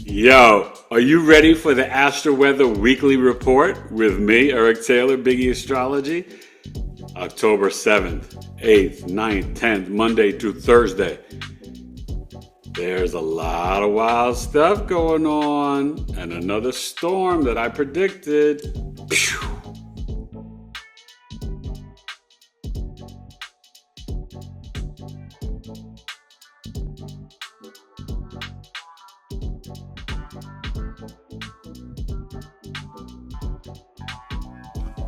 Yo, are you ready for the Astro-Weather weekly report with me, Eric Taylor, BigEAstro? October 7th, 8th, 9th, 10th, Monday through Thursday. There's a lot of wild stuff going on, and another storm that I predicted. Pew.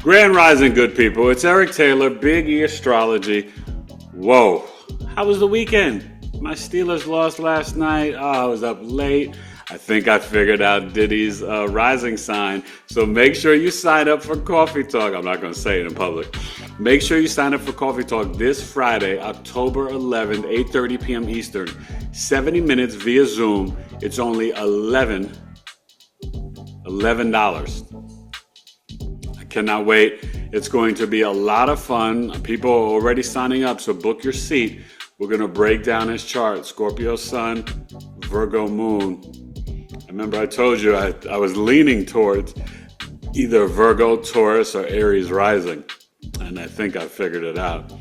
Grand Rising, good people. It's Eric Taylor, BigEAstro. Whoa, how was the weekend? My Steelers lost last night. Oh, I was up late. I think I figured out Diddy's rising sign. So make sure you sign up for Coffee Talk. I'm not going to say it in public. Make sure you sign up for Coffee Talk this Friday, October 11th, 8:30 p.m. Eastern. 70 minutes via Zoom. It's only $11. Cannot wait. It's going to be a lot of fun. People are already signing up, so book your seat. We're going to break down his chart. Scorpio Sun, Virgo Moon. I remember I told you I was leaning towards either Virgo, Taurus, or Aries rising, and I think I figured it out.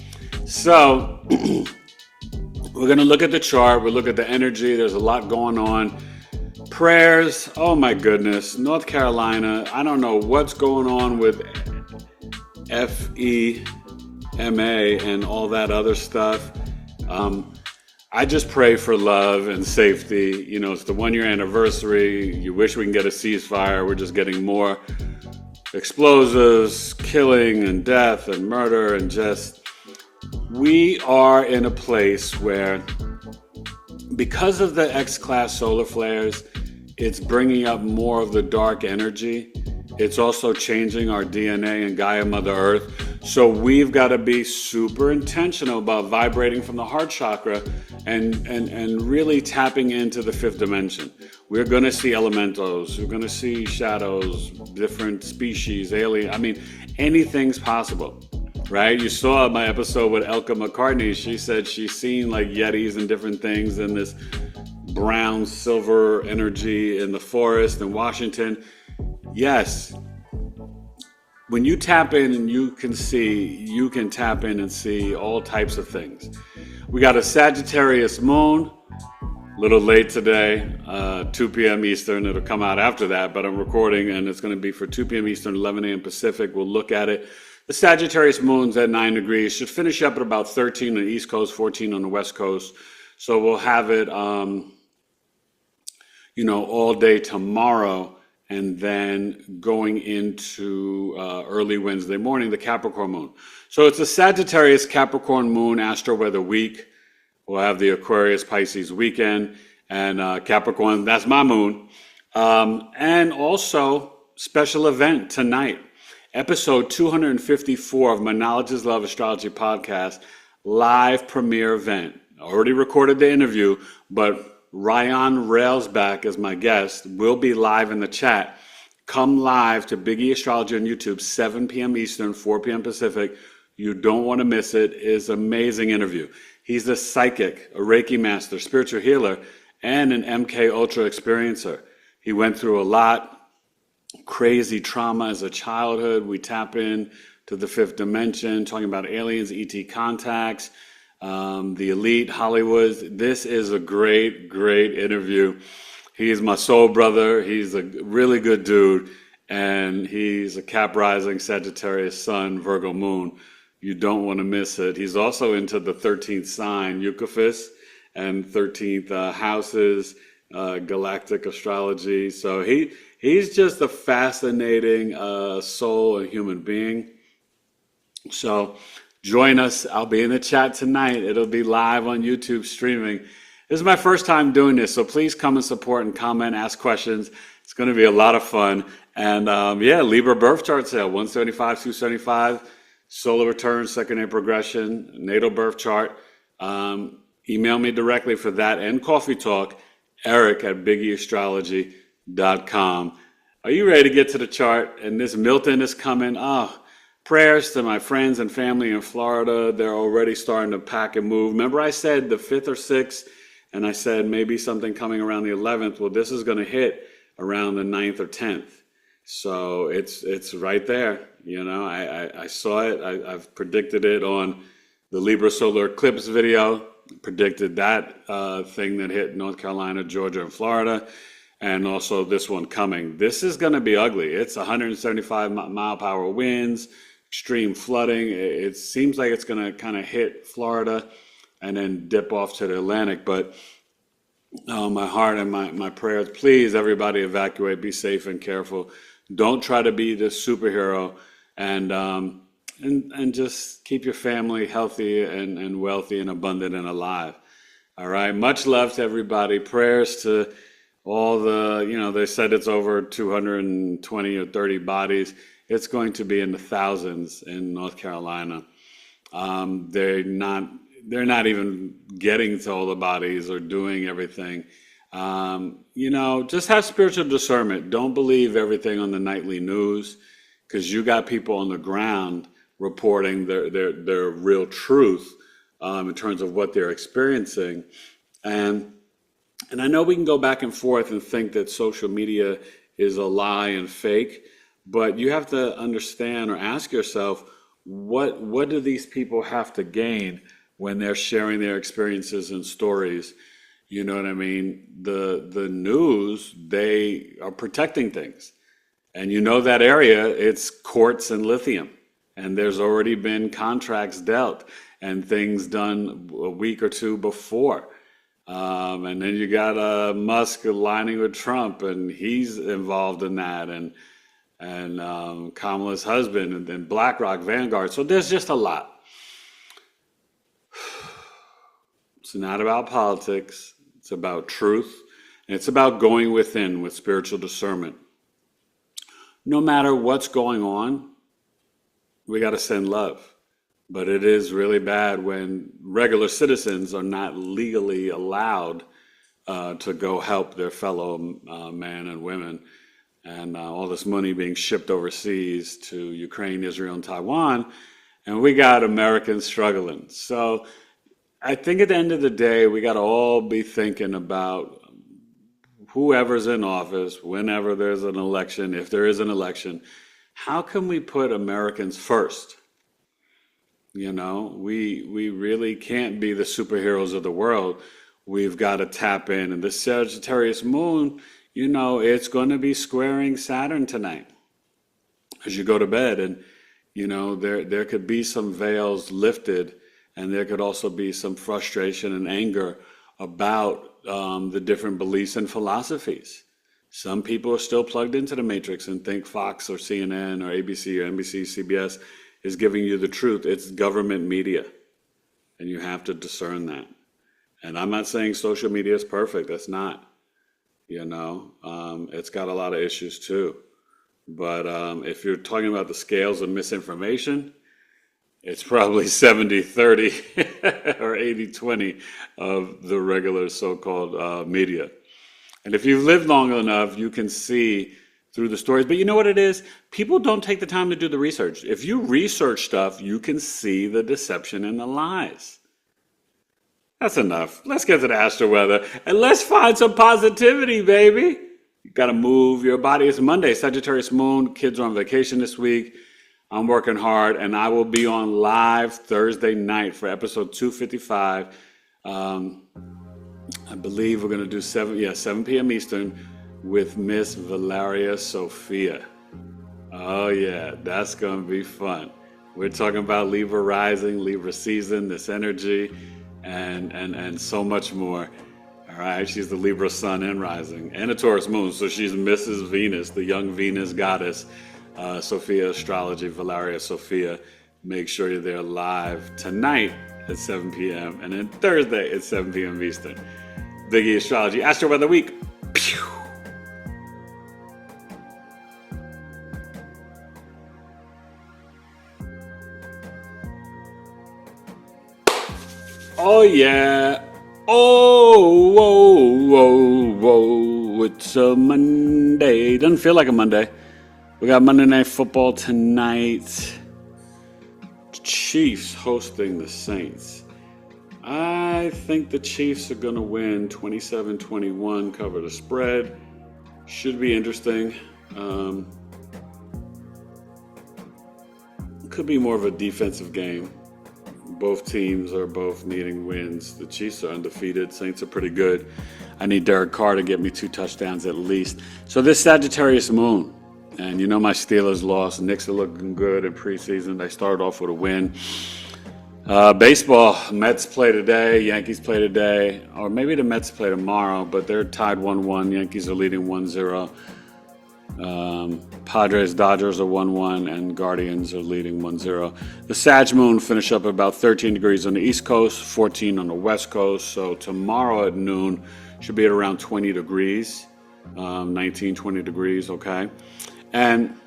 So we're going to look at the chart. We'll look at the energy. There's a lot going on. Prayers, oh my goodness, North Carolina, I don't know what's going on with FEMA and all that other stuff. I just pray for love and safety. You know, it's the 1 year anniversary. You wish we can get a ceasefire. We're just getting more explosives, killing and death and murder, and just, we are in a place where, because of the X-class solar flares, it's bringing up more of the dark energy. It's also changing our DNA and Gaia Mother Earth. So we've got to be super intentional about vibrating from the heart chakra and really tapping into the fifth dimension. We're going to see elementals. We're going to see shadows, different species, alien. I mean, anything's possible, right? You saw my episode with Elka McCartney. She said she's seen like Yetis and different things in this brown silver energy in the forest in Washington. Yes, when you tap in and you can tap in and see all types of things. We got a Sagittarius Moon, a little late today, 2 p.m. Eastern. It'll come out after that, but I'm recording and it's going to be for 2 p.m. Eastern, 11 a.m. Pacific. We'll look at it. The Sagittarius Moon's at 9 degrees. Should finish up at about 13 on the East Coast, 14 on the West Coast. So we'll have it, all day tomorrow, and then going into early Wednesday morning, the Capricorn Moon. So it's a Sagittarius Capricorn Moon Astro-Weather week. We'll have the Aquarius Pisces weekend, and Capricorn, that's my moon. And also, special event tonight, episode 254 of My Knowledge is Love Astrology podcast, live premiere event. I already recorded the interview, but Ryan Railsback is my guest. We'll be live in the chat. Come live to BigEAstro on YouTube, 7 p.m. Eastern, 4 p.m. Pacific. You don't want to miss it. It's an amazing interview. He's a psychic, a Reiki master, spiritual healer, and an MK Ultra experiencer. He went through a lot, crazy trauma as a childhood. We tap in to the fifth dimension, talking about aliens, ET contacts, the elite, Hollywood. This is a great, great interview. He's my soul brother. He's a really good dude. And he's a Cap rising, Sagittarius Sun, Virgo Moon. You don't want to miss it. He's also into the 13th sign, Eucaphus, and 13th houses, galactic astrology. So he's just a fascinating soul and human being. So join us. I'll be in the chat tonight. It'll be live on YouTube streaming. This is my first time doing this, so please come and support and comment, ask questions. It's going to be a lot of fun. And Libra birth chart sale, 175, 275, solar return, second-day progression, natal birth chart. Email me directly for that and Coffee Talk, eric@bigeastrology.com. Are you ready to get to the chart? And this Milton is coming. Prayers to my friends and family in Florida. They're already starting to pack and move. Remember I said the 5th or 6th And I said maybe something coming around the 11th. Well, this is going to hit around the 9th or 10th. So it's right there. I saw it. I've predicted it on the Libra solar eclipse video, predicted that thing that hit North Carolina, Georgia, and Florida, and also this one coming. This is going to be ugly. It's 175 mile per hour winds, extreme flooding. It seems like it's going to kind of hit Florida and then dip off to the Atlantic. But my heart and my prayers, please, everybody evacuate, be safe and careful. Don't try to be the superhero, and just keep your family healthy and wealthy and abundant and alive. All right. Much love to everybody. Prayers to all the, they said it's over 220 or 30 bodies. It's going to be in the thousands in North Carolina. They're not even getting to all the bodies or doing everything. Just have spiritual discernment. Don't believe everything on the nightly news, because you got people on the ground reporting their real truth in terms of what they're experiencing. And I know we can go back and forth and think that social media is a lie and fake, but you have to understand or ask yourself, what do these people have to gain when they're sharing their experiences and stories? You know what I mean? The news, they are protecting things. And that area, it's quartz and lithium. And there's already been contracts dealt and things done a week or two before. And then you got Musk aligning with Trump, and he's involved in that, and Kamala's husband, and then BlackRock, Vanguard. So there's just a lot. It's not about politics. It's about truth. And it's about going within with spiritual discernment. No matter what's going on, we got to send love. But it is really bad when regular citizens are not legally allowed to go help their fellow men and women. And all this money being shipped overseas to Ukraine, Israel, and Taiwan. And we got Americans struggling. So I think at the end of the day, we got to all be thinking about whoever's in office, whenever there's an election, if there is an election, how can we put Americans first? We really can't be the superheroes of the world. We've got to tap in. And the Sagittarius Moon, it's going to be squaring Saturn tonight as you go to bed. And, there could be some veils lifted, and there could also be some frustration and anger about the different beliefs and philosophies. Some people are still plugged into the matrix and think Fox or CNN or ABC or NBC, CBS is giving you the truth. It's government media, and you have to discern that. And I'm not saying social media is perfect. That's not. It's got a lot of issues too. But if you're talking about the scales of misinformation, it's probably 70-30 or 80-20 of the regular so-called media. And if you've lived long enough, you can see through the stories. But you know what it is? People don't take the time to do the research. If you research stuff, you can see the deception and the lies. That's enough. Let's get to the Astro-Weather, and let's find some positivity, baby. You got to move your body. It's Monday, Sagittarius Moon. Kids are on vacation this week. I'm working hard, and I will be on live Thursday night for episode 255. I believe we're going to do 7 p.m. Eastern with Miss Valeria Sophia. Oh, yeah, that's going to be fun. We're talking about Libra rising, Libra season, this energy, and so much more. All right, she's the Libra sun and rising, and a Taurus moon, so she's Mrs. Venus, the young Venus goddess. Sophia Astrology, Valeria Sophia. Make sure you're there live tonight at 7 p.m. and then Thursday at 7 p.m. Eastern. BigEAstro, Astro-Weather Week. Pew! Oh, yeah. Oh, whoa, whoa, whoa. It's a Monday. Doesn't feel like a Monday. We got Monday Night Football tonight. Chiefs hosting the Saints. I think the Chiefs are going to win 27-21, cover the spread. Should be interesting. Could be more of a defensive game. Both teams are both needing wins. The Chiefs are undefeated. Saints are pretty good. I need Derek Carr to get me 2 touchdowns at least. So this Sagittarius Moon, and you know my Steelers lost. Knicks are looking good in preseason. They started off with a win. Baseball, Mets play today, Yankees play today, or maybe the Mets play tomorrow, but they're tied 1-1. Yankees are leading 1-0. Padres, Dodgers are 1-1, and Guardians are leading 1-0. The Sag Moon finish up about 13 degrees on the East Coast, 14 on the West Coast. So tomorrow at noon should be at around 20 degrees, 19, 20 degrees, okay? And,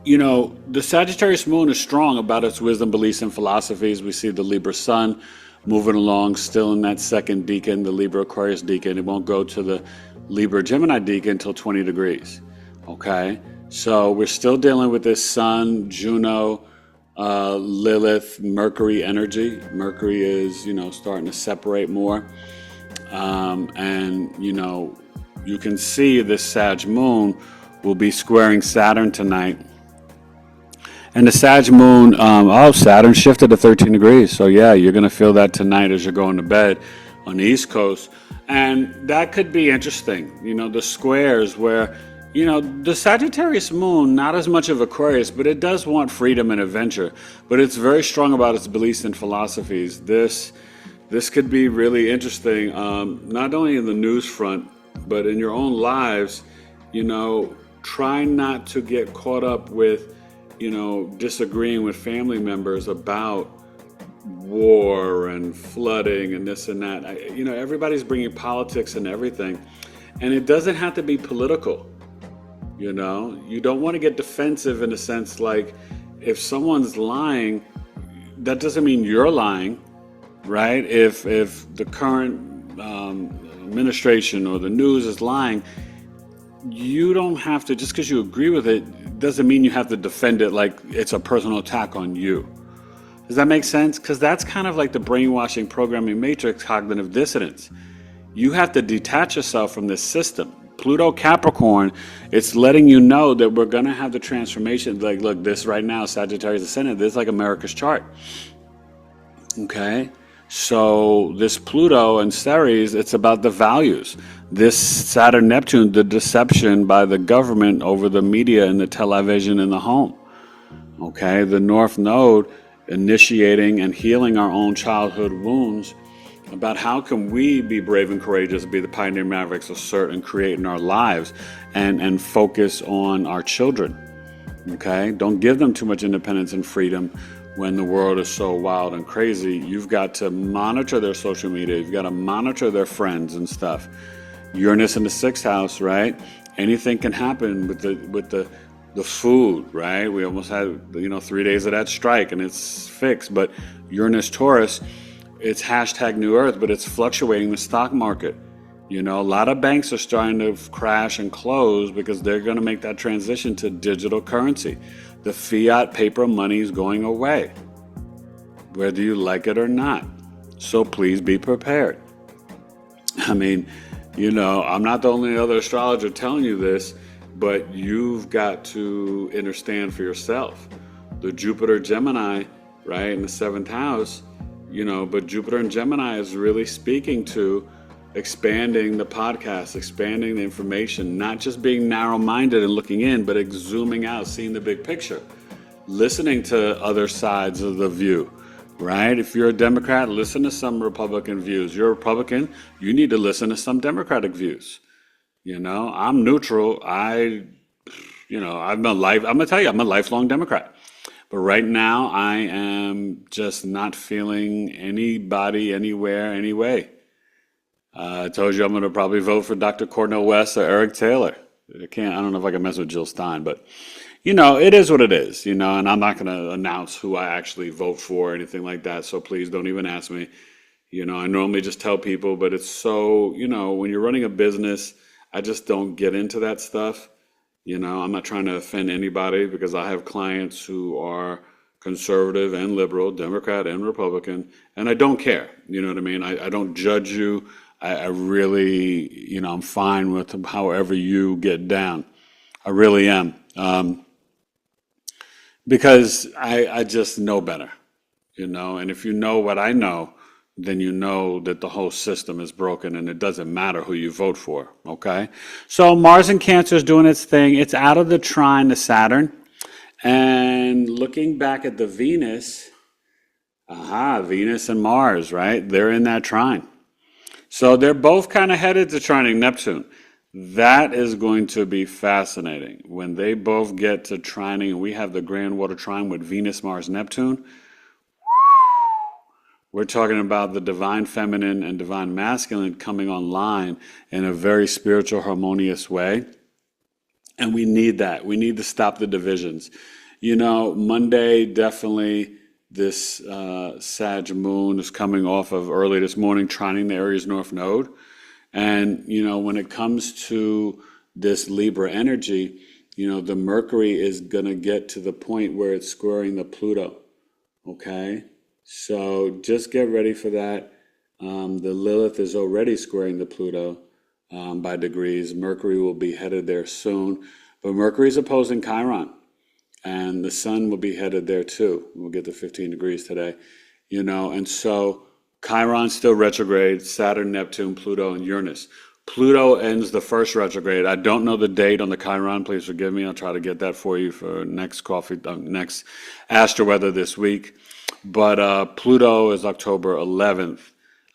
you know, the Sagittarius Moon is strong about its wisdom, beliefs, and philosophies. We see the Libra Sun moving along, still in that second decan, the Libra Aquarius decan. It won't go to the Libra Gemini decan until 20 degrees. Okay, so we're still dealing with this Sun, Juno, Lilith, Mercury energy. Mercury is, you know, starting to separate more. And, you know, you can see this Sag Moon will be squaring Saturn tonight. And the Sag Moon, Saturn shifted to 13 degrees. So, yeah, you're going to feel that tonight as you're going to bed on the East Coast. And that could be interesting. You know, the squares where, you know, the Sagittarius Moon, not as much of Aquarius, but it does want freedom and adventure. But it's very strong about its beliefs and philosophies. This could be really interesting, not only in the news front, but in your own lives. You know, try not to get caught up with, you know, disagreeing with family members about war and flooding and this and that. You know, everybody's bringing politics and everything. And it doesn't have to be political. You know, you don't want to get defensive in a sense like if someone's lying, that doesn't mean you're lying, right? If the current administration or the news is lying, you don't have to, just because you agree with it, doesn't mean you have to defend it like it's a personal attack on you. Does that make sense? Because that's kind of like the brainwashing programming matrix, cognitive dissonance. You have to detach yourself from this system. Pluto Capricorn, it's letting you know that we're going to have the transformation. Like, look, this right now, Sagittarius Ascendant, this is like America's chart. Okay? So this Pluto and Ceres, it's about the values. This Saturn Neptune, the deception by the government over the media and the television in the home. Okay? The North Node, initiating and healing our own childhood wounds about how can we be brave and courageous, be the pioneer mavericks, assert and create in our lives, and focus on our children. Okay? Don't give them too much independence and freedom when the world is so wild and crazy. You've got to monitor their social media. You've got to monitor their friends and stuff. Uranus in the 6th house, right? Anything can happen with the food, right? We almost had, 3 days of that strike and it's fixed. But Uranus Taurus, it's hashtag New Earth, but it's fluctuating the stock market. A lot of banks are starting to crash and close because they're going to make that transition to digital currency. The fiat paper money is going away, whether you like it or not. So please be prepared. I mean, I'm not the only other astrologer telling you this, but you've got to understand for yourself. The Jupiter Gemini, right, in the 7th house, but Jupiter and Gemini is really speaking to expanding the podcast, expanding the information, not just being narrow-minded and looking in, but zooming out, seeing the big picture, listening to other sides of the view, right? If you're a Democrat, listen to some Republican views. You're a Republican, you need to listen to some Democratic views. I'm neutral. I'm gonna tell you, I'm a lifelong Democrat. But right now, I am just not feeling anybody, anywhere, anyway. I told you I'm going to probably vote for Dr. Cornel West or Eric Taylor. I don't know if I can mess with Jill Stein, but, it is what it is, and I'm not going to announce who I actually vote for or anything like that. So please don't even ask me. I normally just tell people, but it's so, when you're running a business, I just don't get into that stuff. I'm not trying to offend anybody because I have clients who are, conservative and liberal, Democrat and Republican, and I don't care. You know what I mean? I don't judge you. I really, I'm fine with however you get down. I really am. Because I just know better, and if you know what I know, then you know that the whole system is broken and it doesn't matter who you vote for, okay? So Mars in Cancer is doing its thing. It's out of the trine to Saturn. And looking back at the Venus, Venus and Mars, right? They're in that trine. So they're both kind of headed to trining Neptune. That is going to be fascinating. When they both get to trining and we have the grand water trine with Venus, Mars, Neptune, we're talking about the divine feminine and divine masculine coming online in a very spiritual, harmonious way. And we need that. We need to stop the divisions. Monday, definitely this Sag Moon is coming off of early this morning, trining the Aries North Node. And, when it comes to this Libra energy, the Mercury is going to get to the point where it's squaring the Pluto. Okay? So just get ready for that. The Lilith is already squaring the Pluto by degrees. Mercury will be headed there soon. But Mercury is opposing Chiron. And the Sun will be headed there too. We'll get to 15 degrees today. And so Chiron still retrograde, Saturn, Neptune, Pluto, and Uranus. Pluto ends the first retrograde. I don't know the date on the Chiron. Please forgive me. I'll try to get that for you for next Astro-Weather this week. But Pluto is October 11th.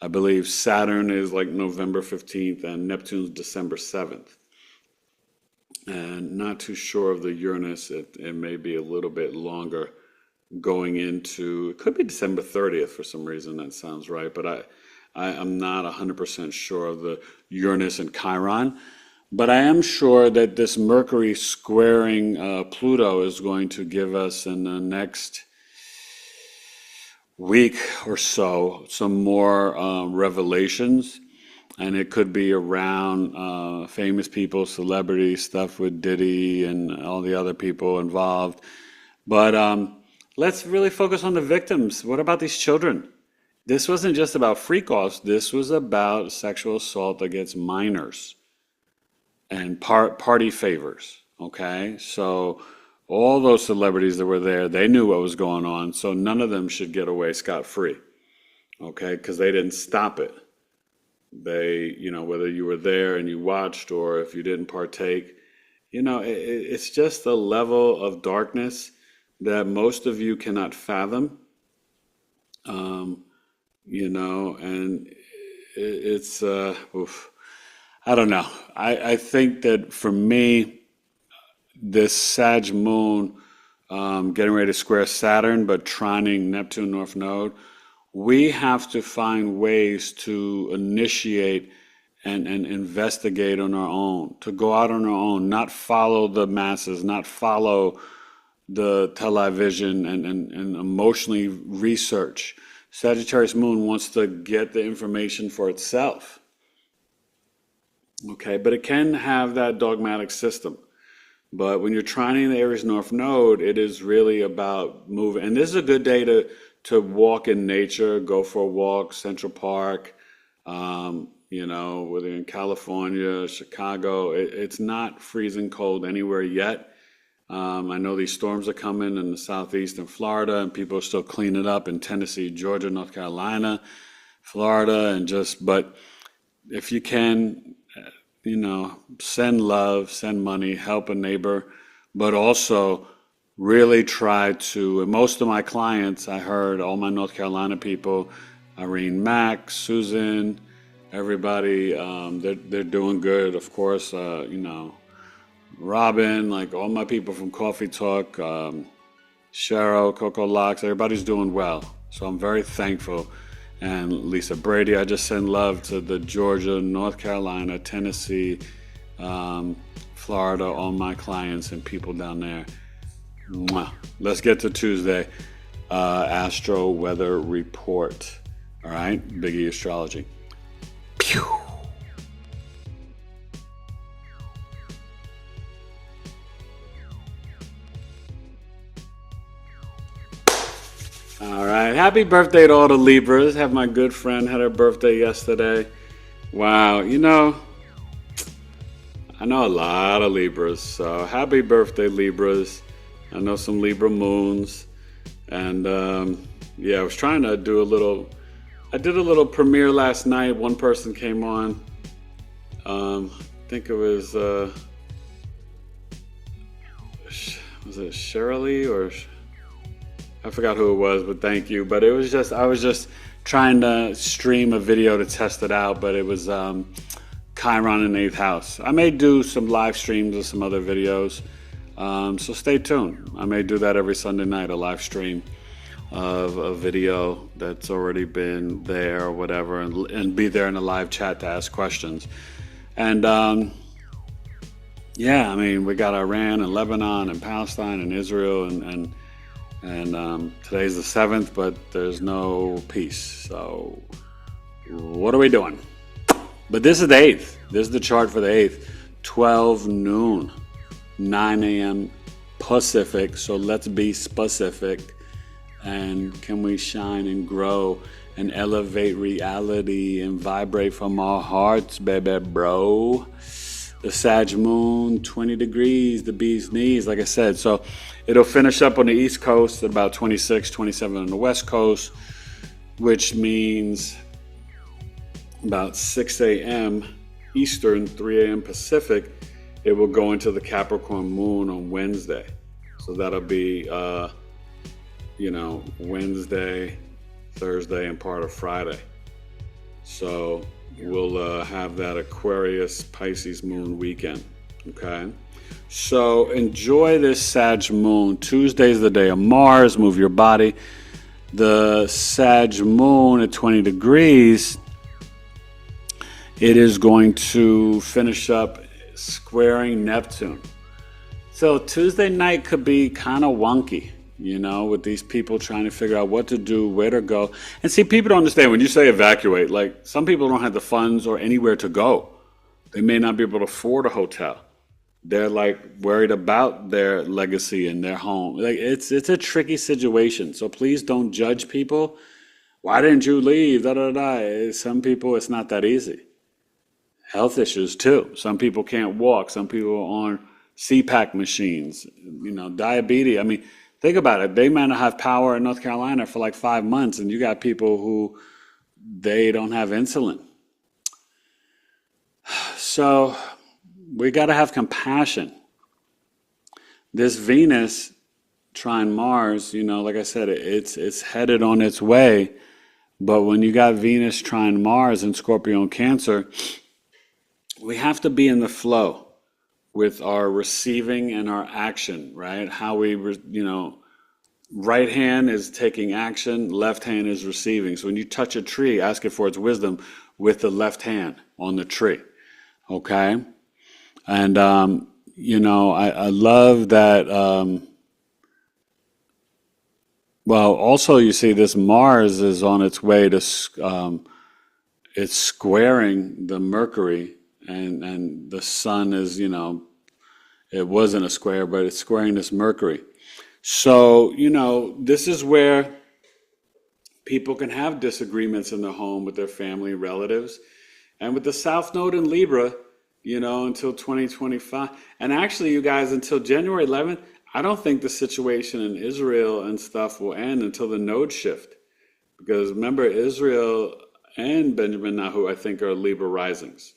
I believe Saturn is like November 15th and Neptune's December 7th. And not too sure of the Uranus. It may be a little bit longer going into, it could be December 30th for some reason. That sounds right. But I'm not 100% sure of the Uranus and Chiron. But I am sure that this Mercury squaring Pluto is going to give us in the next week or so some more revelations, and it could be around famous people, celebrities, stuff with Diddy and all the other people involved. But let's really focus on the victims. What about these children? This wasn't just about freak-offs. This was about sexual assault against minors and party favors. Okay, so all those celebrities that were there, they knew what was going on, so none of them should get away scot-free, okay, because they didn't stop it. They, whether you were there and you watched or if you didn't partake, it's just a level of darkness that most of you cannot fathom, and it's, I don't know. I think that for me, this Sag Moon getting ready to square Saturn, but trining Neptune North Node, we have to find ways to initiate and investigate on our own, to go out on our own, not follow the masses, not follow the television and emotionally research. Sagittarius Moon wants to get the information for itself. Okay, but it can have that dogmatic system. But when you're trining the Aries North Node, it is really about moving. And this is a good day to walk in nature, go for a walk, Central Park, whether you're in California, Chicago. It's not freezing cold anywhere yet. I know these storms are coming in the southeast and Florida, and people are still cleaning up in Tennessee, Georgia, North Carolina, Florida, but if you can, send love, send money, help a neighbor, but also really try to, and most of my clients, I heard all my North Carolina people, Irene Mack, Susan, everybody, they're doing good. Of course, Robin, like all my people from Coffee Talk, Cheryl, Coco Locks, everybody's doing well. So I'm very thankful. And Lisa Brady, I just send love to the Georgia, North Carolina, Tennessee, Florida, all my clients and people down there. Mwah. Let's get to Tuesday. Astro-Weather report. All right, BigEAstrology. Pew! All right. Happy birthday to all the Libras. Have my good friend had her birthday yesterday. Wow. I know a lot of Libras. So happy birthday, Libras. I know some Libra moons. And yeah, I was trying to do I did a little premiere last night. One person came on. I think it was it Shirley or I forgot who it was, but thank you. But I was just trying to stream a video to test it out, but it was Chiron in 8th house. I may do some live streams of some other videos, so stay tuned. I may do that every Sunday night, a live stream of a video that's already been there or whatever, and be there in a live chat to ask questions. And yeah, I mean, we got Iran and Lebanon and Palestine and Israel and today's the 7th, but there's no peace. So what are we doing? But this is the 8th. This is the chart for the 8th. 12 noon, 9 a.m. Pacific. So let's be specific. And can we shine and grow and elevate reality and vibrate from our hearts, baby bro? The Sag Moon, 20 degrees, the bee's knees, like I said. So it'll finish up on the East Coast at about 26, 27 on the West Coast, which means about 6 a.m. Eastern, 3 a.m. Pacific, it will go into the Capricorn Moon on Wednesday. So that'll be, Wednesday, Thursday, and part of Friday. So we'll have that Aquarius Pisces Moon weekend. Okay. So enjoy this Sag Moon. Tuesday's the day of Mars. Move your body. The Sag Moon at 20 degrees, it is going to finish up squaring Neptune. So Tuesday night could be kind of wonky, with these people trying to figure out what to do, where to go. And see, people don't understand when you say evacuate, like some people don't have the funds or anywhere to go. They may not be able to afford a hotel. They're like worried about their legacy and their home. Like it's a tricky situation. So please don't judge people. Why didn't you leave? Da da da. Some people, it's not that easy. Health issues too. Some people can't walk. Some people are on CPAP machines. Diabetes. I mean, think about it. They might not have power in North Carolina for like 5 months, and you got people who they don't have insulin. So we got to have compassion. This Venus trine Mars, like I said, it's headed on its way. But when you got Venus trine Mars in Scorpio and Cancer, we have to be in the flow with our receiving and our action, right? How we, right hand is taking action, left hand is receiving. So when you touch a tree, ask it for its wisdom with the left hand on the tree, okay? And, I love that, also you see this Mars is on its way to, it's squaring the Mercury, and the sun is, it wasn't a square, but it's squaring this Mercury. So, this is where people can have disagreements in their home with their family and relatives. And with the South Node in Libra, until 2025. And actually, you guys, until January 11th, I don't think the situation in Israel and stuff will end until the node shift. Because remember, Israel and Benjamin Nahu, I think, are Libra risings.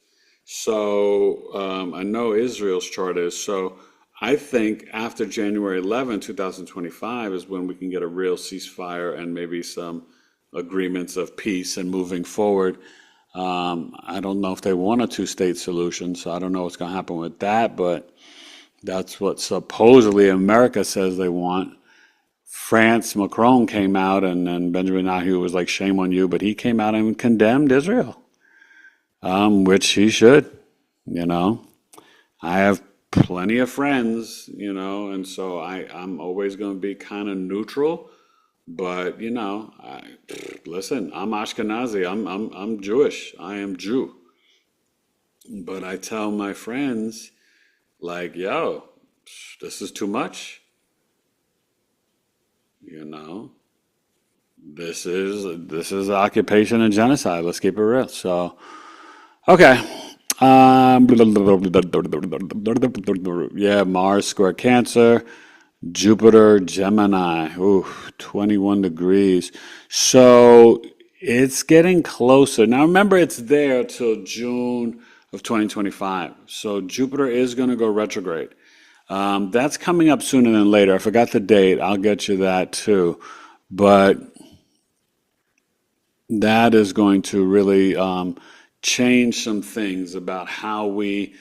So I know Israel's chart is. So I think after January 11, 2025 is when we can get a real ceasefire and maybe some agreements of peace and moving forward. I don't know if they want a two-state solution, so I don't know what's going to happen with that, but that's what supposedly America says they want. France, Macron came out, and then Benjamin Netanyahu was like, shame on you, but he came out and condemned Israel, which he should, I have plenty of friends, and so I'm always going to be kind of neutral. But listen, I'm Ashkenazi. I'm Jewish. I am Jew. But I tell my friends, like, yo, this is too much. this is occupation and genocide. Let's keep it real. So, okay. Yeah, Mars square Cancer, Jupiter Gemini. Ooh, 21 degrees. So it's getting closer. Now remember, it's there till June of 2025. So Jupiter is going to go retrograde. That's coming up sooner than later. I forgot the date. I'll get you that too. But that is going to really change some things about how we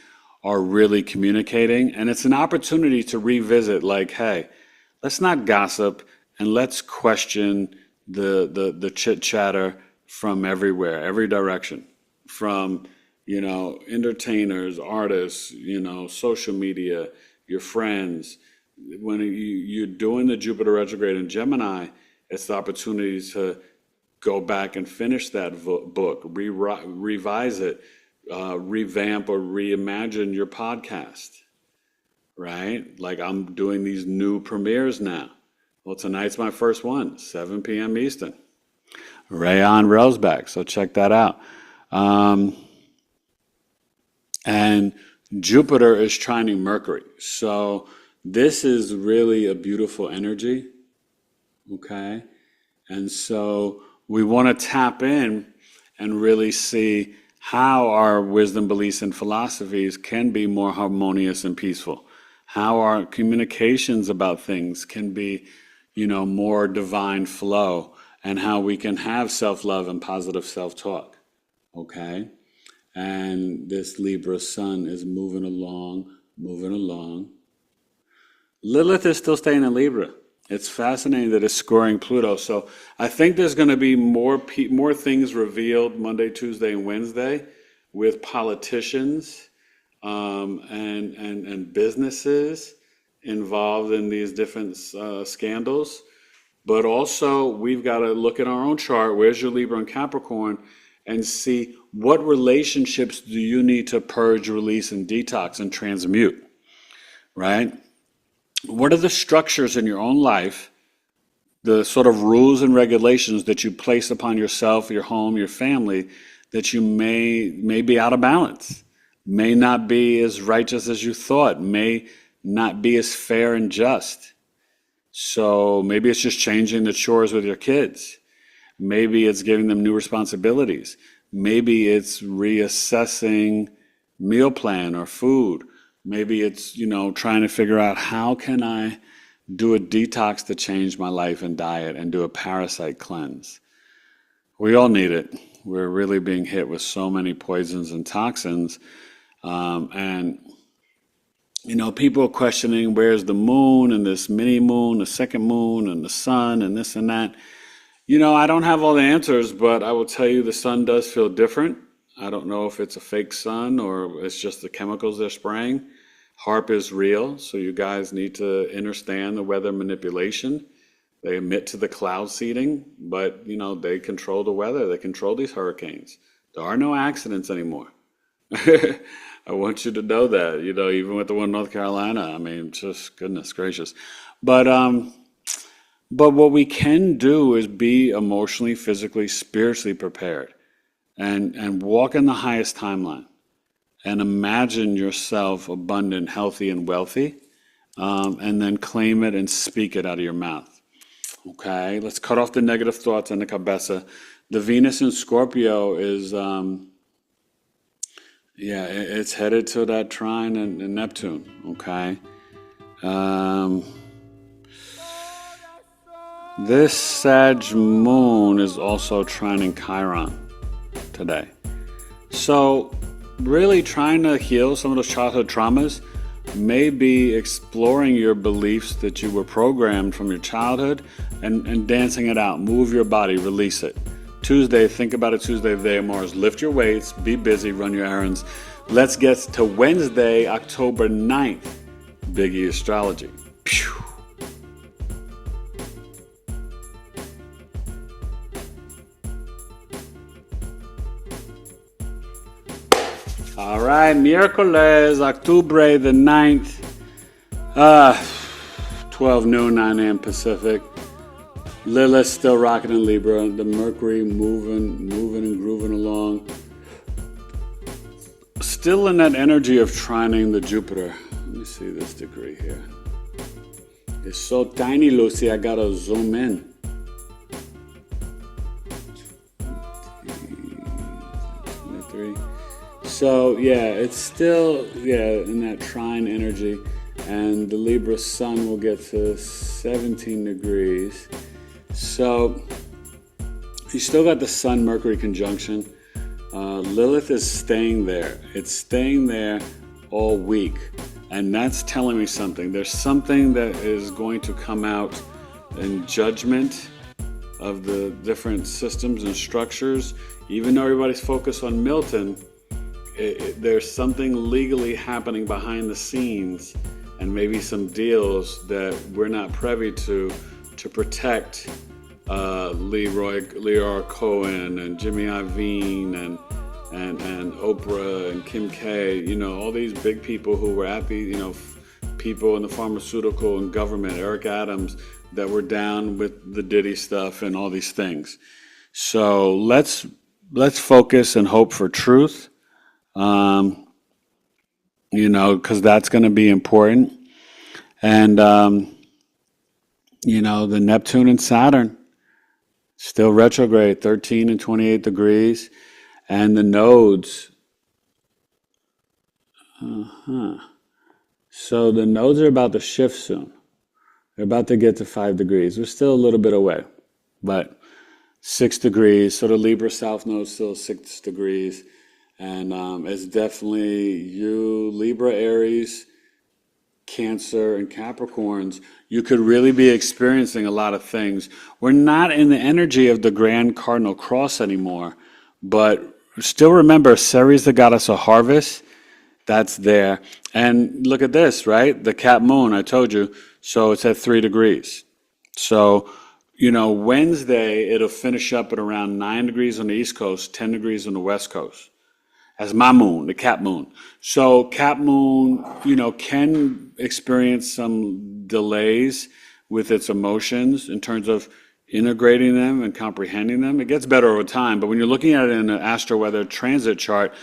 are really communicating. And it's an opportunity to revisit, like, hey, let's not gossip and let's question the chit chatter from everywhere, every direction, from, entertainers, artists, social media, your friends. When you're doing the Jupiter retrograde in Gemini, it's the opportunity to go back and finish that book, revise it, revamp or reimagine your podcast, right? Like I'm doing these new premieres now. Well, tonight's my first one, 7 p.m. Eastern. Rayon Rosback, so check that out. And Jupiter is trining Mercury. So this is really a beautiful energy, okay? And so we want to tap in and really see how our wisdom, beliefs, and philosophies can be more harmonious and peaceful. How our communications about things can be, more divine flow, and how we can have self-love and positive self-talk, okay? And this Libra sun is moving along. Lilith is still staying in Libra. It's fascinating that it's scoring Pluto. So I think there's going to be more things revealed Monday, Tuesday, and Wednesday with politicians and businesses involved in these different scandals. But also, we've got to look at our own chart. Where's your Libra and Capricorn? And see what relationships do you need to purge, release, and detox and transmute, right? What are the structures in your own life, the sort of rules and regulations that you place upon yourself, your home, your family, that you may be out of balance, may not be as righteous as you thought, may not be as fair and just? So maybe it's just changing the chores with your kids. Maybe it's giving them new responsibilities. Maybe it's reassessing meal plan or food. Maybe it's, trying to figure out how can I do a detox to change my life and diet and do a parasite cleanse. We all need it. We're really being hit with so many poisons and toxins. People are questioning where's the moon and this mini moon, the second moon and the sun and this and that. I don't have all the answers, but I will tell you the sun does feel different. I don't know if it's a fake sun or it's just the chemicals they're spraying. HARP is real, so you guys need to understand the weather manipulation. They emit to the cloud seeding, but, they control the weather. They control these hurricanes. There are no accidents anymore. I want you to know that, even with the one in North Carolina. I mean, just goodness gracious. But what we can do is be emotionally, physically, spiritually prepared and walk in the highest timeline and imagine yourself abundant, healthy, and wealthy, and then claim it and speak it out of your mouth. Okay, let's cut off the negative thoughts on the cabeza. The Venus in Scorpio is, it's headed to that trine in Neptune, okay? This Sag Moon is also trining Chiron today. So really trying to heal some of those childhood traumas may be exploring your beliefs that you were programmed from your childhood and dancing it out. Move your body, release it. Tuesday, think about it Tuesday, the day of Mars. Lift your weights, be busy, run your errands. Let's get to Wednesday, October 9th, BigEAstrology. Phew. All right, miércoles, Octubre the 9th, 12 noon, 9 a.m. Pacific. Lilith still rocking in Libra. The Mercury moving and grooving along. Still in that energy of trining the Jupiter. Let me see this degree here. It's so tiny, Lucy, I gotta zoom in. So yeah, it's still in that trine energy, and the Libra sun will get to 17 degrees. So you still got the Sun Mercury conjunction. Lilith is staying there. It's staying there all week, and that's telling me something. There's something that is going to come out in judgment of the different systems and structures. Even though everybody's focused on Milton, there's something legally happening behind the scenes, and maybe some deals that we're not privy to protect Leroy Cohen and Jimmy Iovine and Oprah and Kim K. You know, all these big people who were at the, people in the pharmaceutical and government, Eric Adams, that were down with the Diddy stuff and all these things. So let's focus and hope for truth. Because that's going to be important. And, the Neptune and Saturn, still retrograde, 13 and 28 degrees. And the nodes. So the nodes are about to shift soon. They're about to get to 5 degrees. We're still a little bit away, but 6 degrees. So the Libra South node is still 6 degrees. And it's definitely you, Libra, Aries, Cancer, and Capricorns. You could really be experiencing a lot of things. We're not in the energy of the Grand Cardinal Cross anymore, but still remember, Ceres, the goddess of harvest, that's there. And look at this, right? The Cap Moon, I told you. So it's at 3 degrees. So, Wednesday, it'll finish up at around 9 degrees on the East Coast, 10 degrees on the West Coast. As my moon, the Cap Moon. So Cap Moon, can experience some delays with its emotions in terms of integrating them and comprehending them. It gets better over time, but when you're looking at it in an Astro-Weather transit chart,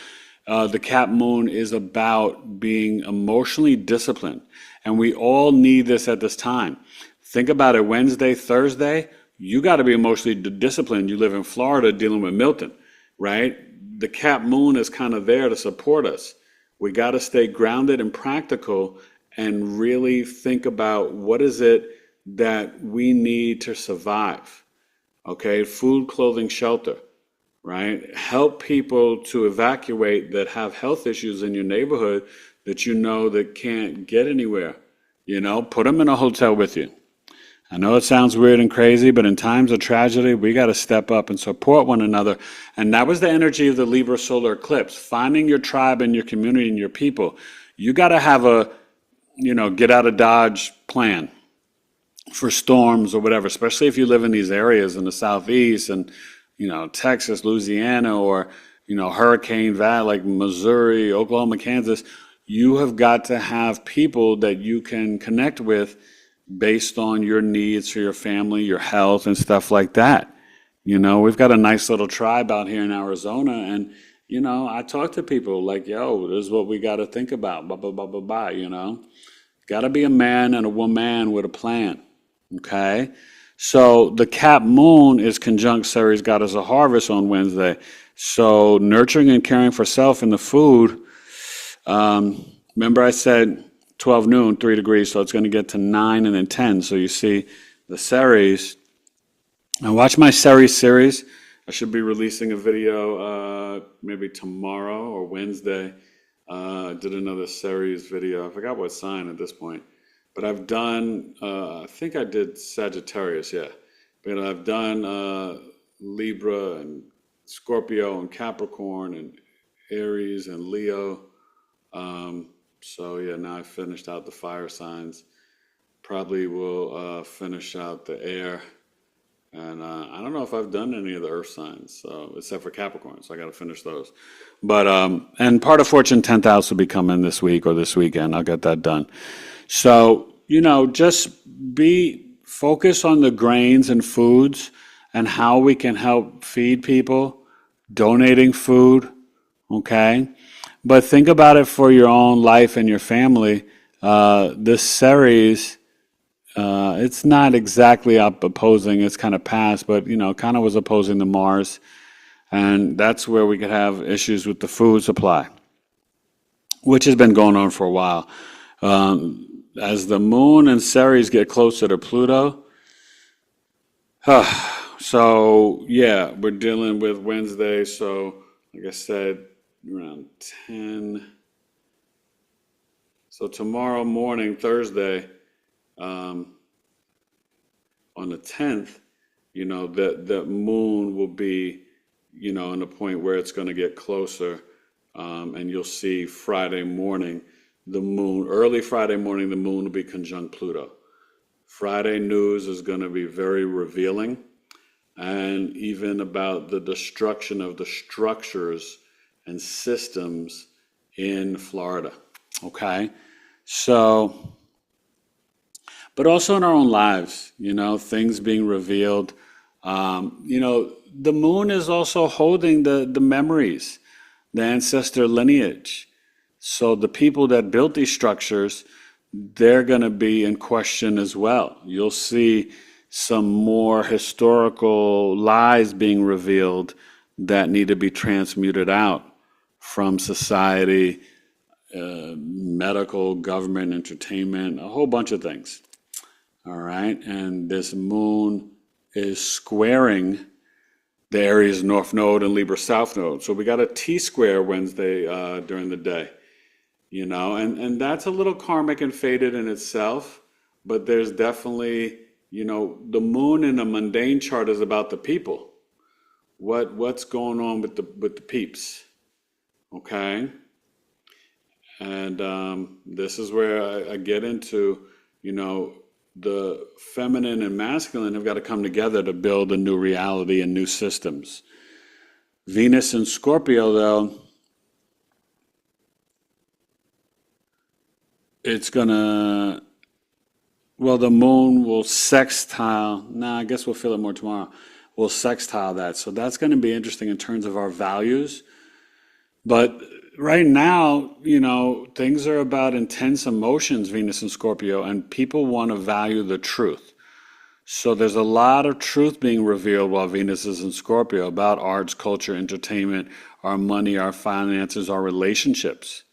the Cap Moon is about being emotionally disciplined. And we all need this at this time. Think about it, Wednesday, Thursday, you got to be emotionally disciplined. You live in Florida dealing with Milton, right? The Cap Moon is kind of there to support us. We got to stay grounded and practical and really think about what is it that we need to survive. Okay, food, clothing, shelter, right? Help people to evacuate that have health issues in your neighborhood that that can't get anywhere. Put them in a hotel with you. I know it sounds weird and crazy, but in times of tragedy, we got to step up and support one another. And that was the energy of the Libra solar eclipse, finding your tribe and your community and your people. You got to have a, get out of Dodge plan for storms or whatever, especially if you live in these areas in the Southeast and, Texas, Louisiana, or, Hurricane Valley, like Missouri, Oklahoma, Kansas. You have got to have people that you can connect with based on your needs for your family, your health, and stuff like that. We've got a nice little tribe out here in Arizona, and, I talk to people like, yo, this is what we got to think about, blah, blah, blah, blah, blah, Got to be a man and a woman with a plan, okay? So the Cap Moon is conjunct Ceres, goddess of harvest, on Wednesday. So nurturing and caring for self and the food, remember I said 12 noon, 3 degrees, so it's going to get to 9 and then 10. So you see the Ceres. Now watch my Ceres series. I should be releasing a video maybe tomorrow or Wednesday. I did another Ceres video. I forgot what sign at this point. But I've done, I think I did Sagittarius, yeah. But I've done Libra and Scorpio and Capricorn and Aries and Leo. So yeah, now I finished out the fire signs. Probably will finish out the air. And I don't know if I've done any of the earth signs, so, except for Capricorn, so I got to finish those. But, and part of Fortune 10,000 will be coming this week or this weekend. I'll get that done. So, just be focus on the grains and foods and how we can help feed people, donating food, okay? But think about it for your own life and your family. This Ceres, it's not exactly opposing, it's kind of past, but kind of was opposing the Mars. And that's where we could have issues with the food supply, which has been going on for a while. As the moon and Ceres get closer to Pluto, so yeah, we're dealing with Wednesday. So like I said, around 10. So tomorrow morning, Thursday, on the 10th, the moon will be, in a point where it's going to get closer. And you'll see Friday morning, early Friday morning, the moon will be conjunct Pluto. Friday news is going to be very revealing, and even about the destruction of the structures and systems in Florida. Okay? So, but also in our own lives, things being revealed. The moon is also holding the memories, the ancestor lineage. So the people that built these structures, they're going to be in question as well. You'll see some more historical lies being revealed that need to be transmuted out from society, medical, government, entertainment, a whole bunch of things. All right. And this moon is squaring the Aries North Node and Libra South Node. So we got a T-square Wednesday during the day, and that's a little karmic and fated in itself, but there's definitely, the moon in a mundane chart is about the people. What's going on with the peeps, okay? And this is where I get into, the feminine and masculine have got to come together to build a new reality and new systems. Venus in Scorpio, though, it's gonna, well, the moon will sextile. I guess we'll feel it more tomorrow. We'll sextile that. So that's going to be interesting in terms of our values. But right now, things are about intense emotions, Venus and Scorpio, and people want to value the truth. So there's a lot of truth being revealed while Venus is in Scorpio about arts, culture, entertainment, our money, our finances, our relationships.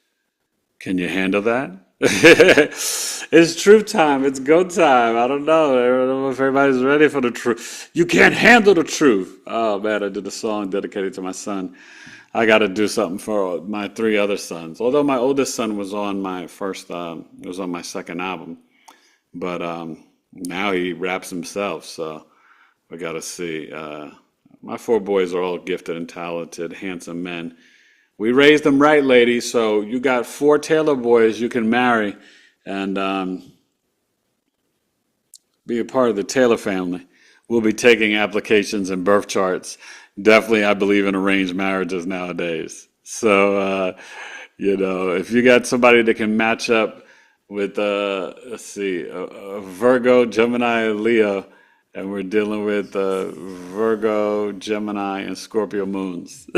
Can you handle that? It's truth time. It's go time. I don't know if everybody's ready for the truth. You can't handle the truth. Oh, man, I did a song dedicated to my son. I got to do something for my 3 other sons. Although my oldest son was on my second album. But now he raps himself, so we got to see. My 4 boys are all gifted and talented, handsome men. We raised them right, ladies, so you got 4 Taylor boys you can marry and be a part of the Taylor family. We'll be taking applications and birth charts. Definitely, I believe in arranged marriages nowadays. So, if you got somebody that can match up with, a Virgo, Gemini, Leo, and we're dealing with Virgo, Gemini, and Scorpio moons.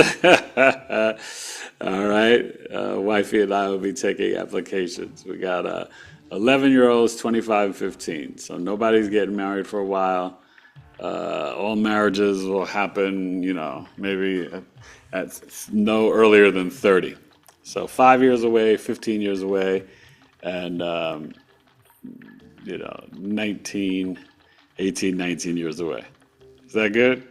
All right. Wifey and I will be taking applications. We got 11-year-olds, 25 and 15. So nobody's getting married for a while. All marriages will happen, maybe at no earlier than 30. So 5 years away, 15 years away, and, 18, 19 years away. Is that good?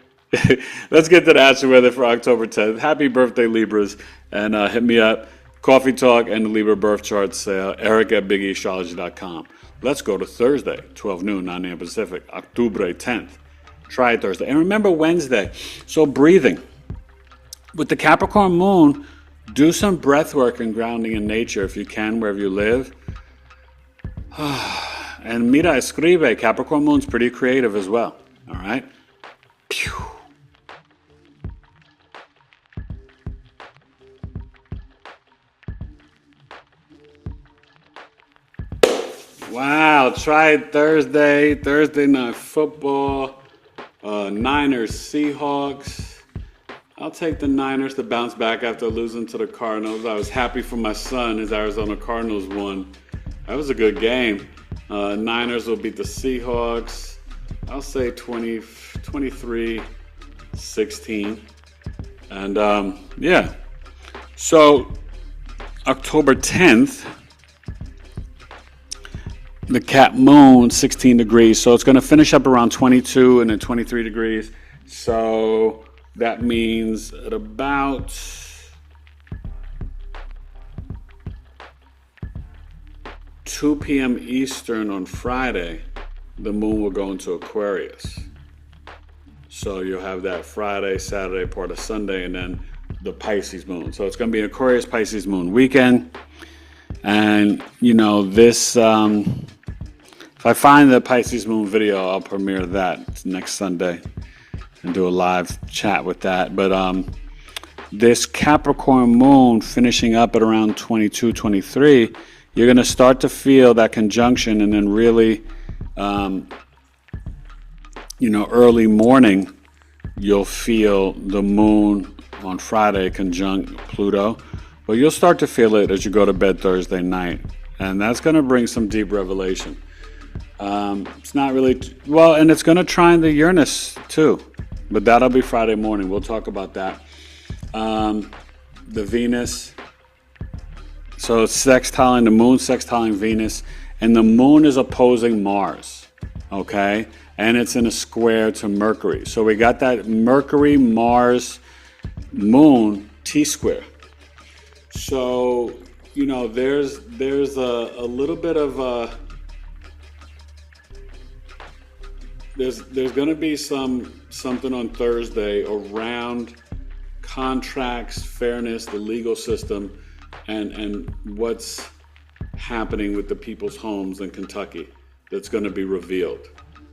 Let's get to the Astro-Weather for October 10th. Happy birthday, Libras. And hit me up. Coffee Talk and the Libra birth charts. Eric at BigEAstro.com. Let's go to Thursday, 12 noon, 9 a.m. Pacific, October 10th. Try Thursday. And remember Wednesday. So breathing. With the Capricorn Moon, do some breath work and grounding in nature if you can, wherever you live. And mira, escribe. Capricorn Moon's pretty creative as well. All right? Pew. Wow, tried Thursday night football, Niners, Seahawks. I'll take the Niners to bounce back after losing to the Cardinals. I was happy for my son. His Arizona Cardinals won. That was a good game. Niners will beat the Seahawks. I'll say 23-16. And yeah. So October 10th, the Cap Moon, 16 degrees. So it's going to finish up around 22 and then 23 degrees. So that means at about 2 p.m. Eastern on Friday, the moon will go into Aquarius. So you'll have that Friday, Saturday, part of Sunday, and then the Pisces moon. So it's going to be an Aquarius Pisces moon weekend. And, you know, this, if I find the Pisces moon video, I'll premiere that next Sunday and do a live chat with that. But this Capricorn moon finishing up at around 22, 23, you're going to start to feel that conjunction, and then really, early morning, you'll feel the moon on Friday conjunct Pluto. But you'll start to feel it as you go to bed Thursday night. And that's going to bring some deep revelation. It's not really, and it's going to trine the Uranus too. But that'll be Friday morning. We'll talk about that. The Venus. So it's sextiling the moon, sextiling Venus. And the moon is opposing Mars. Okay? And it's in a square to Mercury. So we got that Mercury, Mars, moon, T-square. So, there's a little bit of there's going to be something on Thursday around contracts, fairness, the legal system, and what's happening with the people's homes in Kentucky that's going to be revealed.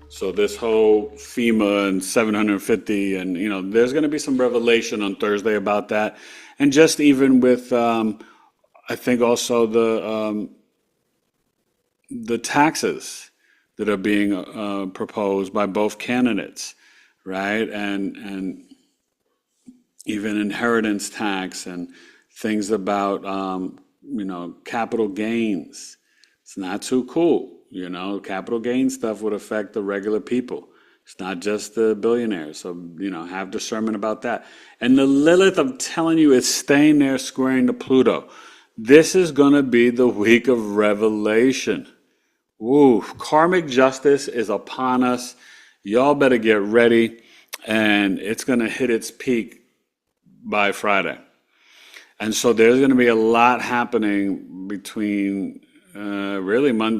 So this whole FEMA and 750 and, there's going to be some revelation on Thursday about that. And just even with, I think also the taxes that are being proposed by both candidates, right? And even inheritance tax and things about, capital gains. It's not too cool. Capital gain stuff would affect the regular people. It's not just the billionaires. So, have discernment about that. And the Lilith, I'm telling you, is staying there squaring to Pluto. This is going to be the week of revelation. Ooh, karmic justice is upon us. Y'all better get ready. And it's going to hit its peak by Friday. And so there's going to be a lot happening between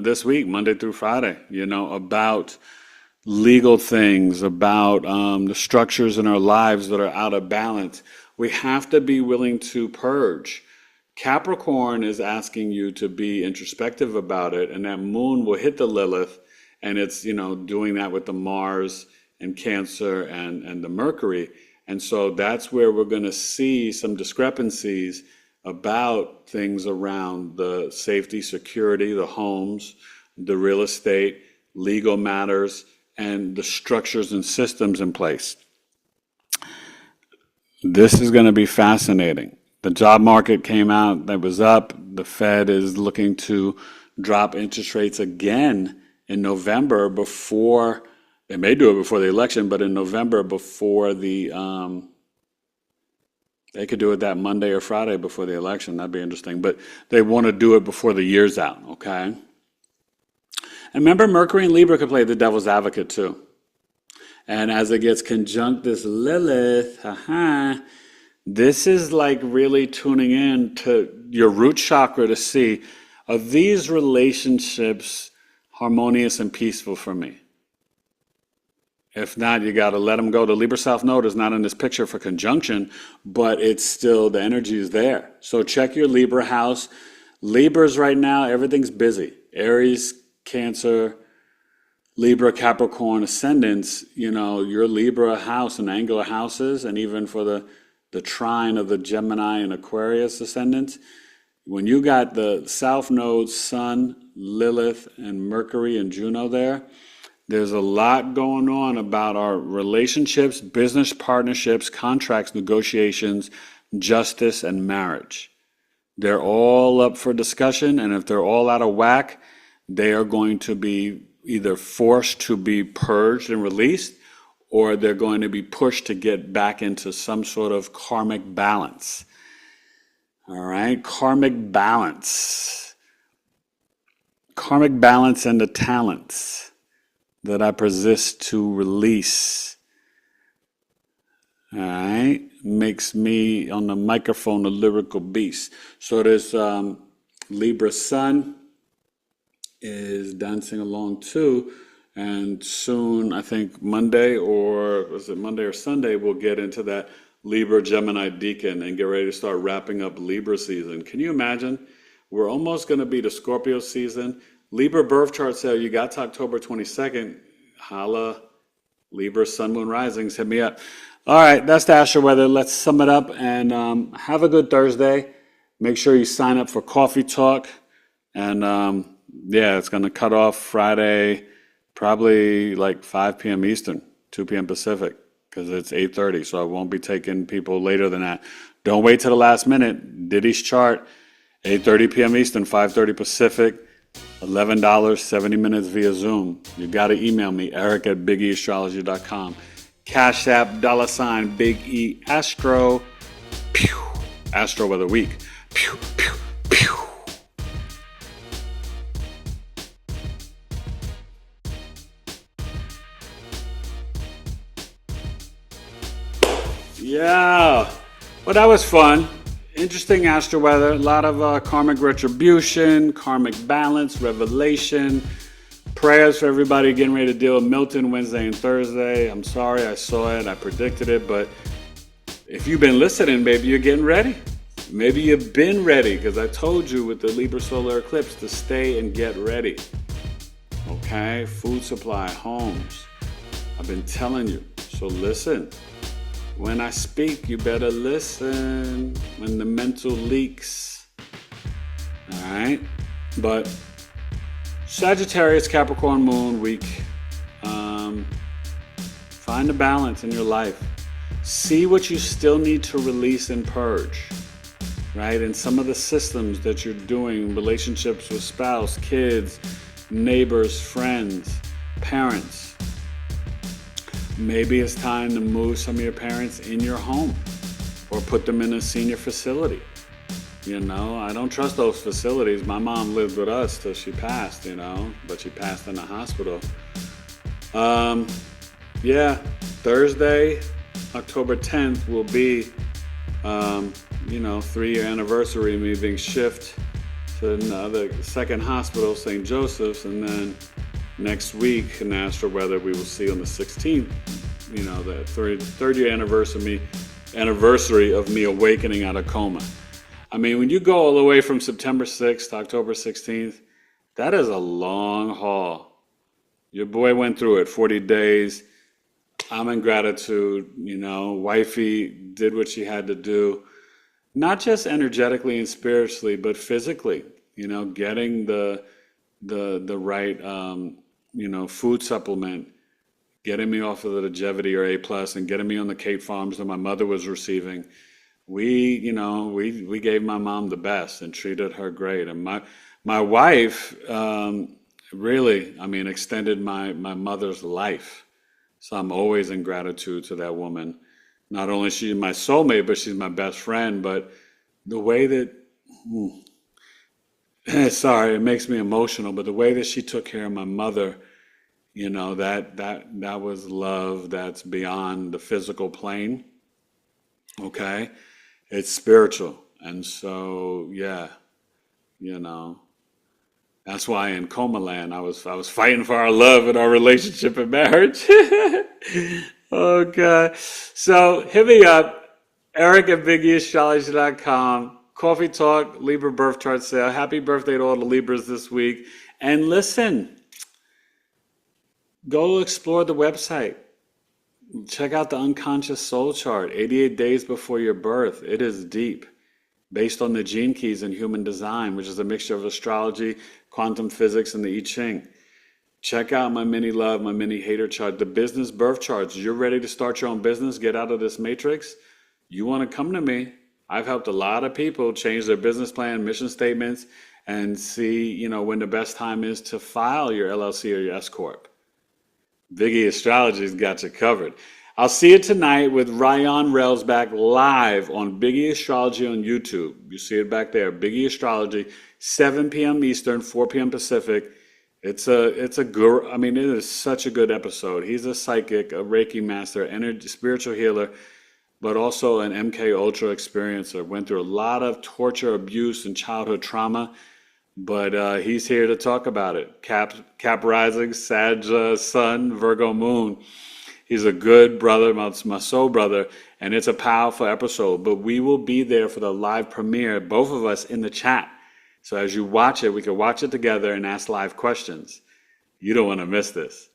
this week, Monday through Friday, about legal things, about the structures in our lives that are out of balance. We have to be willing to purge. Capricorn is asking you to be introspective about it, and that moon will hit the Lilith, and it's, doing that with the Mars and Cancer and the Mercury. And so that's where we're going to see some discrepancies about things around the safety, security, the homes, the real estate, legal matters, and the structures and systems in place. This is going to be fascinating. The job market came out, that was up. The Fed is looking to drop interest rates again in November before, they may do it before the election, but in November before they could do it that Monday or Friday before the election. That'd be interesting. But they want to do it before the year's out, okay? And remember, Mercury and Libra could play the devil's advocate too. And as it gets conjunct this Lilith, this is like really tuning in to your root chakra to see, are these relationships harmonious and peaceful for me? If not, you got to let them go. The Libra South Node is not in this picture for conjunction, but it's still, the energy is there. So check your Libra house. Libras right now, everything's busy. Aries, Cancer, Libra, Capricorn, ascendants, your Libra house and angular houses, and even for the trine of the Gemini and Aquarius ascendants, when you got the South Node, Sun, Lilith, and Mercury and Juno there, there's a lot going on about our relationships, business partnerships, contracts, negotiations, justice, and marriage. They're all up for discussion, and if they're all out of whack, they are going to be either forced to be purged and released, or they're going to be pushed to get back into some sort of karmic balance. All right, karmic balance. Karmic balance and the talents that I persist to release. All right, makes me on the microphone a lyrical beast. So there's Libra Sun is dancing along too, and soon, I think Monday, or was it Monday or Sunday, we'll get into that Libra Gemini Deacon and get ready to start wrapping up Libra season. Can you imagine? We're almost going to be the Scorpio season. Libra birth chart sale, you got to October 22nd. Holla, Libra Sun, Moon, Risings, hit me up. All right, that's the Astro Weather. Let's sum it up and have a good Thursday. Make sure you sign up for Coffee Talk. And yeah, it's going to cut off Friday, probably like 5 p.m. Eastern, 2 p.m. Pacific, because it's 8:30, so I won't be taking people later than that. Don't wait till the last minute. Diddy's chart, 8:30 p.m. Eastern, 5:30 Pacific, $11, 70 minutes via Zoom. You got to email me, eric@BigEAstrology.com. Cash App, $ BigEAstro. Pew. Astro Weather Week. Pew, pew, pew. Yeah, well, that was fun. Interesting Astro Weather. A lot of karmic retribution, karmic balance, revelation, prayers for everybody getting ready to deal with Milton Wednesday and Thursday. I'm sorry I saw it, I predicted it, but if you've been listening, maybe you're getting ready. Maybe you've been ready, because I told you with the Libra solar eclipse to stay and get ready. Okay, food supply, homes. I've been telling you, so listen. When I speak, you better listen when the mental leaks. All right? But Sagittarius, Capricorn Moon week. Find a balance in your life. See what you still need to release and purge. Right? And some of the systems that you're doing, relationships with spouse, kids, neighbors, friends, parents. Maybe it's time to move some of your parents in your home or put them in a senior facility. You know, I don't trust those facilities. My mom lived with us till she passed, you know, but she passed in the hospital. Yeah, Thursday, October 10th will be, 3-year anniversary of me being shifted to the second hospital, St. Joseph's, and then next week in Astro Weather, we will see on the 16th, that third year anniversary of me awakening out of coma. I mean, when you go all the way from September 6th to October 16th, that is a long haul. Your boy went through it, 40 days. I'm in gratitude, wifey did what she had to do, not just energetically and spiritually, but physically, getting the right, food supplement, getting me off of the Longevity or A+, and getting me on the Kate Farms that my mother was receiving. We gave my mom the best and treated her great. And my wife really, extended my mother's life. So I'm always in gratitude to that woman. Not only is she my soulmate, but she's my best friend. But the way that, sorry, it makes me emotional, but the way that she took care of my mother, that was love that's beyond the physical plane. Okay? It's spiritual. And so, yeah, that's why in Coma Land, I was fighting for our love and our relationship and marriage. Oh, God. So hit me up, eric@BigEAstrology.com. Coffee Talk, Libra birth chart sale. Happy birthday to all the Libras this week. And listen, go explore the website. Check out the unconscious soul chart, 88 days before your birth. It is deep. based on the gene keys in human design, which is a mixture of astrology, quantum physics, and the I Ching. Check out my mini love, my mini hater chart, the business birth charts. You're ready to start your own business, get out of this matrix? You want to come to me. I've helped a lot of people change their business plan, mission statements, and see, when the best time is to file your LLC or your S Corp. BigEAstro's got you covered. I'll see you tonight with Ryan Railsback live on BigEAstrology on YouTube. You see it back there, BigEAstrology, 7 p.m. Eastern, 4 p.m. Pacific. It is such a good episode. He's a psychic, a Reiki master, energy, spiritual healer, but also an MK Ultra experiencer. Went through a lot of torture, abuse, and childhood trauma, but he's here to talk about it. Cap rising, Sag Sun, Virgo Moon. He's a good brother, my soul brother, and it's a powerful episode. But we will be there for the live premiere, both of us in the chat. So as you watch it, we can watch it together and ask live questions. You don't want to miss this.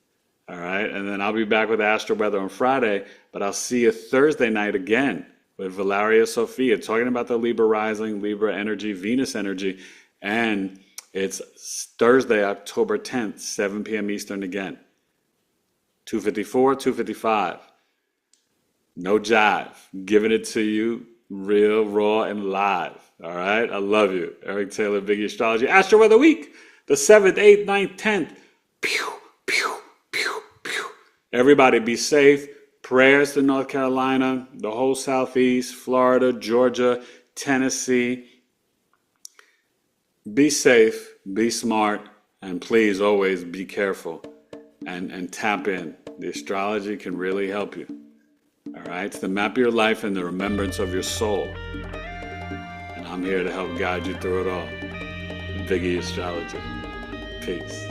All right? And then I'll be back with Astro-Weather on Friday, but I'll see you Thursday night again with Valeria Sophia, talking about the Libra rising, Libra energy, Venus energy. And it's Thursday, October 10th, 7 p.m. Eastern again. 2:54, 2:55. No jive. Giving it to you real, raw, and live. All right? I love you. Eric Taylor, BigEAstrology. Astro-Weather Week. The 7th, 8th, 9th, 10th. Pew, pew, pew, pew. Everybody be safe. Prayers to North Carolina, the whole Southeast, Florida, Georgia, Tennessee. Be safe. Be smart. And please always be careful. And tap in. The astrology can really help you. All right? It's the map of your life and the remembrance of your soul. And I'm here to help guide you through it all. BigEAstrology. Peace.